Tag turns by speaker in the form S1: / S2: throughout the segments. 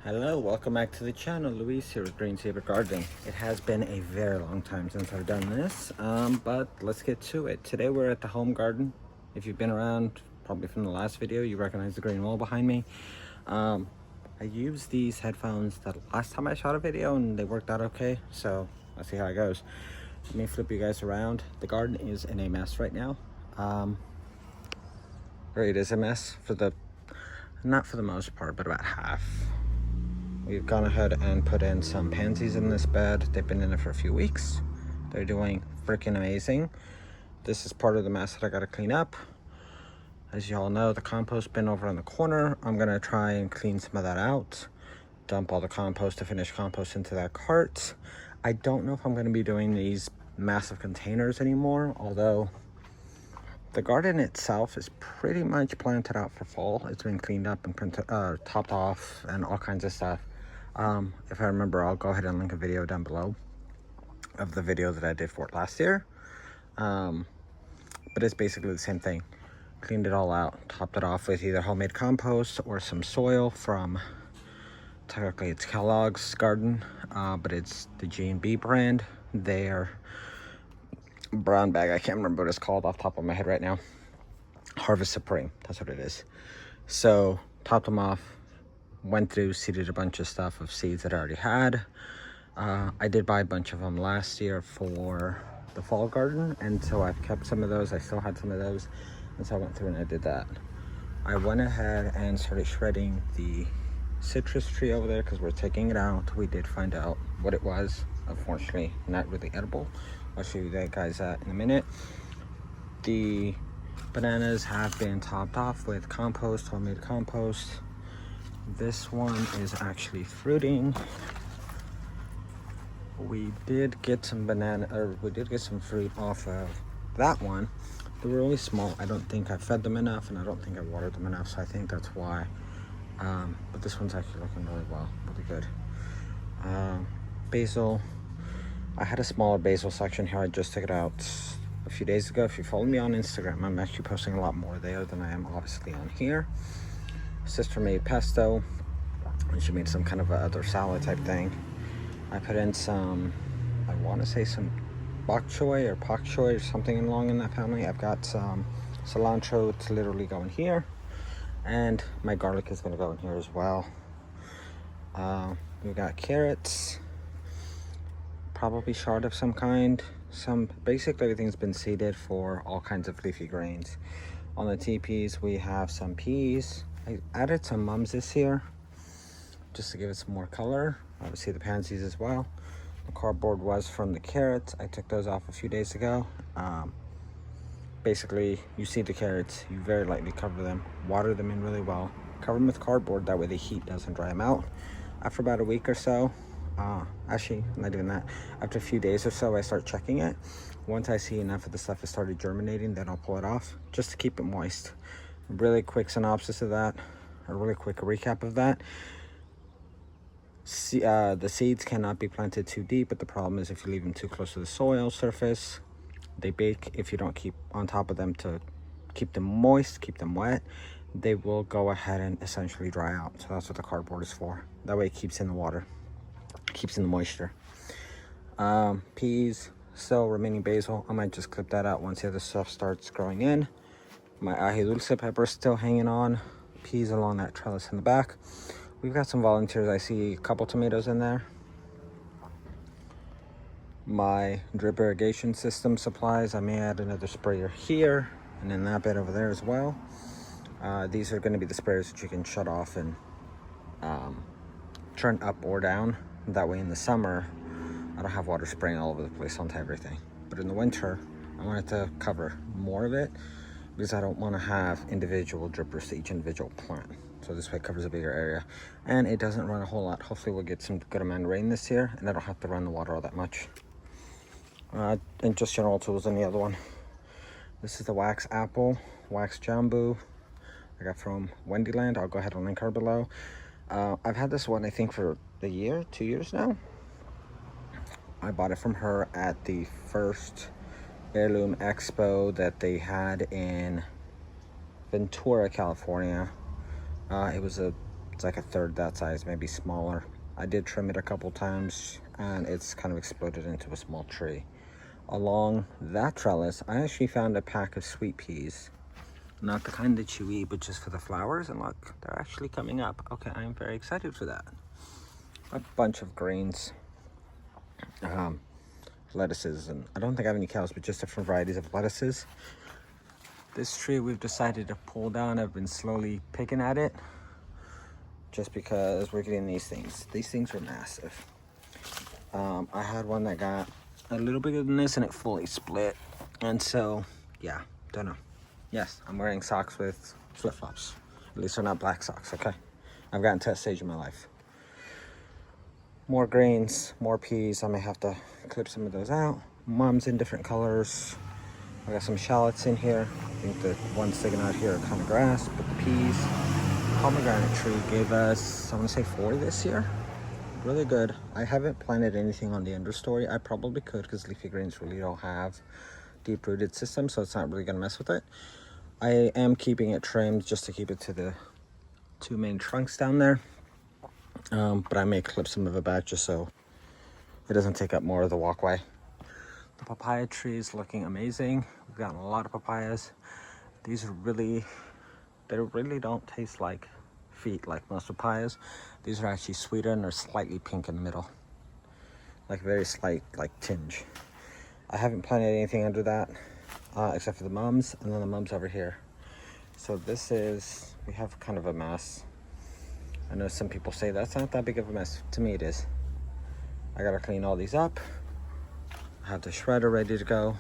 S1: Hello, welcome back to the channel. Luis here with Green Saber Gardening. It has been a very long time since I've done this, but let's get to it. Today we're at the home garden. If you've been around, probably from the last video, you recognize the green wall behind me. I used these headphones the last time I shot a video and they worked out okay, so let's see how it goes. Let me flip you guys around. The garden is in a mess right now. Or it is a mess for the, not for the most part, but about half. We've gone ahead and put in some pansies in this bed. They've been in it for a few weeks. They're doing freaking amazing. This is part of the mess that I gotta clean up. As you all know, the compost bin over in the corner, I'm gonna try and clean some of that out. Dump all the compost, to finished compost, into that cart. I don't know if I'm gonna be doing these massive containers anymore, although the garden itself is pretty much planted out for fall. It's been cleaned up and topped off and all kinds of stuff. If I remember, I'll go ahead and link a video down below of the video that I did for it last year. But it's basically the same thing. Cleaned it all out, topped it off with either homemade compost or some soil from, technically it's Kellogg's Garden, but it's the G&B brand. Their brown bag, I can't remember what it's called off the top of my head right now. Harvest Supreme, that's what it is. So topped them off, went through, seeded a bunch of stuff of seeds that I already had. I did buy a bunch of them last year for the fall garden, and so I've kept some of those. I still had some of those, and so I went through and I did that. I went ahead and started shredding the citrus tree over there because we're taking it out. We did find out what it was. Unfortunately, not really edible. I'll show you that guys in a minute. The bananas have been topped off with compost, homemade compost. This one is actually fruiting. We did get some some fruit off of that one. They were really small. I don't think I fed them enough, and I don't think I watered them enough, so I think that's why. But this one's actually looking really well, really good. Basil. I had a smaller basil section here. I just took it out a few days ago. If you follow me on Instagram, I'm actually posting a lot more there than I am obviously on here. Sister made pesto, and she made some kind of a other salad type thing. I put in some, I want to say some bok choy or pak choy or something along in that family. I've got some cilantro to literally go in here, and my garlic is going to go in here as well. We've got carrots, probably chard of some kind. Basically everything's been seeded for all kinds of leafy greens. On the teepees, we have some peas. I added some mums this year just to give it some more color. Obviously the pansies as well. The cardboard was from the carrots. I took those off a few days ago. Basically, you seed the carrots, you very lightly cover them, water them in really well, cover them with cardboard, that way the heat doesn't dry them out. After about a week or so, actually not even that, after a few days or so, I start checking it. Once I see enough of the stuff has started germinating, then I'll pull it off just to keep it moist. Really quick synopsis of that, a really quick recap of that. The seeds cannot be planted too deep, but the problem is if you leave them too close to the soil surface, they bake. If you don't keep on top of them to keep them moist, keep them wet, they will go ahead and essentially dry out. So that's what the cardboard is for. That way it keeps in the water, keeps in the moisture. Peas, still remaining basil. I might just clip that out once the other stuff starts growing in. My ají dulce pepper is still hanging on. Peas along that trellis in the back. We've got some volunteers. I see a couple tomatoes in there. My drip irrigation system supplies. I may add another sprayer here and in that bed over there as well. These are going to be the sprayers that you can shut off and turn up or down. That way in the summer, I don't have water spraying all over the place onto everything. But in the winter, I want it to cover more of it because I don't want to have individual drippers to each individual plant. So this way it covers a bigger area and it doesn't run a whole lot. Hopefully we'll get some good amount of rain this year and I don't have to run the water all that much. And just general tools in the other one. This is the wax apple, wax jambu I got from Wendiland. I'll go ahead and link her below. I've had this one I think for a year, 2 years now. I bought it from her at the first heirloom expo that they had in Ventura, California. It was a It's like a third that size, maybe smaller. I did trim it a couple times and it's kind of exploded into a small tree. Along that trellis, I actually found a pack of sweet peas. Not the kind that you eat, but just for the flowers. And look, they're actually coming up. Okay, I'm very excited for that. A bunch of greens, lettuces, and I don't think I have any cows, but just different varieties of lettuces. This tree we've decided to pull down. I've been slowly picking at it just because we're getting these things. These things are massive. I had one that got a little bigger than this and it fully split. And so, yeah, don't know. Yes, I'm wearing socks with flip-flops. At least they're not black socks, okay? I've gotten to that stage in my life. More greens, more peas. I may have to clip some of those out. Mums in different colors. I got some shallots in here. I think the ones sticking out here are kind of grass, but the peas. Pomegranate tree gave us, I want to say 4 this year. Really good. I haven't planted anything on the understory. I probably could because leafy greens really don't have deep-rooted systems, so it's not really going to mess with it. I am keeping it trimmed just to keep it to the 2 main trunks down there. But I may clip some of it back just so it doesn't take up more of the walkway. The papaya tree is looking amazing. We've gotten a lot of papayas. These are really, they really don't taste like feet like most papayas. These are actually sweeter and they're slightly pink in the middle. Like very slight, like tinge. I haven't planted anything under that except for the mums and then the mums over here. So this is, we have kind of a mess. I know some people say that's not that big of a mess. To me it is. I gotta clean all these up. I have the shredder ready to go.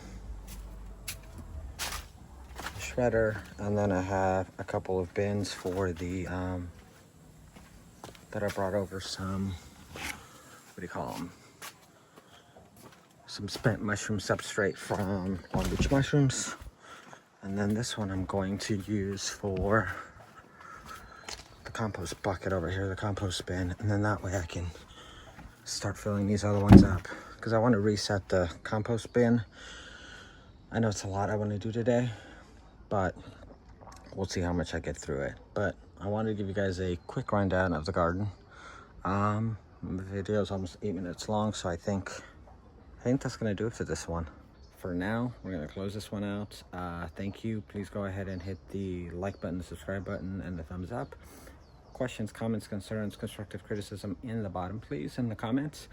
S1: The shredder, and then I have a couple of bins for the, that I brought over some, what do you call them? Some spent mushroom substrate from Long Beach Mushrooms. And then this one I'm going to use for the compost bucket over here, the compost bin. And then that way I can start filling these other ones up because I want to reset the compost bin. I know it's a lot I want to do today, but we'll see how much I get through it. But I wanted to give you guys a quick rundown of the garden. The video is almost 8 minutes long, so I think that's gonna do it for this one. For now, we're gonna close this one out. Thank you. Please go ahead and hit the like button, the subscribe button, and the thumbs up. Questions, comments, concerns, constructive criticism in the bottom, please, in the comments.